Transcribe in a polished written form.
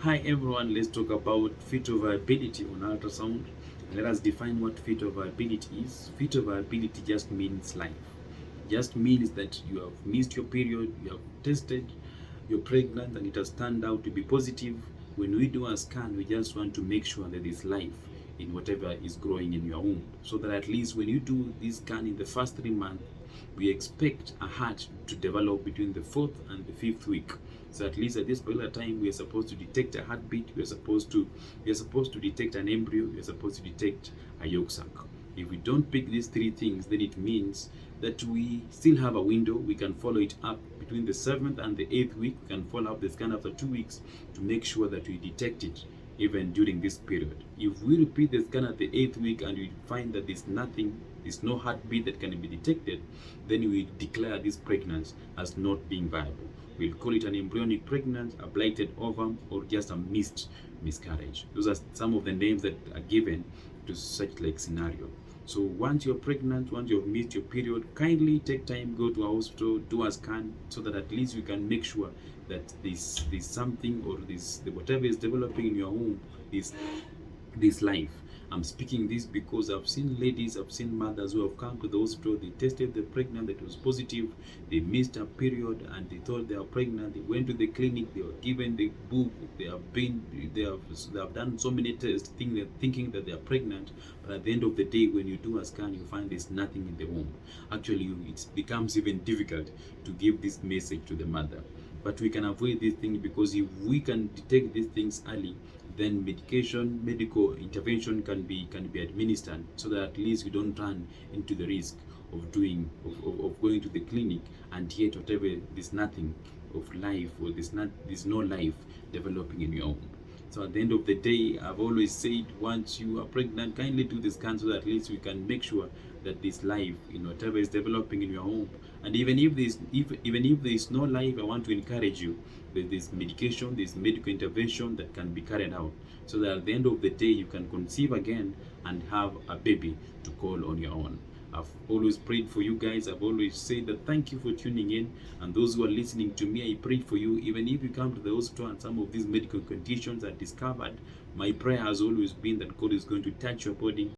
Hi everyone, let's talk about fetal viability on ultrasound. Let us define what fetal viability is. Fetal viability just means life. Just means that you have missed your period, you have tested, you're pregnant, and it has turned out to be positive. When we do a scan, we just want to make sure that there's life in whatever is growing in your womb. So that at least when you do this scan in the first 3 months, we expect a heart to develop between the 4th and the 5th week. So at least at this particular time, we are supposed to detect a heartbeat. We are supposed to detect an embryo. We are supposed to detect a yolk sac. If we don't pick these three things, then it means that we still have a window. We can follow it up between the 7th and the 8th week. We can follow up the scan after 2 weeks to make sure that we detect it even during this period. If we repeat the scan at the 8th week and we find that there's nothing, there's no heartbeat that can be detected, then we declare this pregnancy as not being viable. We'll call it an embryonic pregnancy, a blighted ovum, or just a missed miscarriage. Those are some of the names that are given to such like scenario. So once you're pregnant, once you've missed your period, kindly take time, go to a hospital, do a scan, so that at least we can make sure that there's something, or this whatever is developing in your womb is this life. I'm speaking this because I've seen ladies, I've seen mothers who have come to the hospital. They tested the pregnant, that was positive. They missed a period and they thought they are pregnant. They went to the clinic, they were given the book, they have done so many tests thinking that they are pregnant. But at the end of the day, when you do a scan, you find there's nothing in the womb. Actually, it becomes even difficult to give this message to the mother. But we can avoid these things, because if we can detect these things early, then medical intervention can be administered, so that at least we don't run into the risk of going to the clinic, and yet whatever, there's nothing of life, or there's no life developing in your womb. So at the end of the day, I've always said, once you are pregnant, kindly do the scan, so that at least we can make sure that this life, whatever is developing in your womb. And even if there's no life, I want to encourage you that there's medication, there's medical intervention that can be carried out, so that at the end of the day, you can conceive again and have a baby to call on your own. I've always prayed for you guys. I've always said that thank you for tuning in. And those who are listening to me, I pray for you. Even if you come to the hospital and some of these medical conditions are discovered, my prayer has always been that God is going to touch your body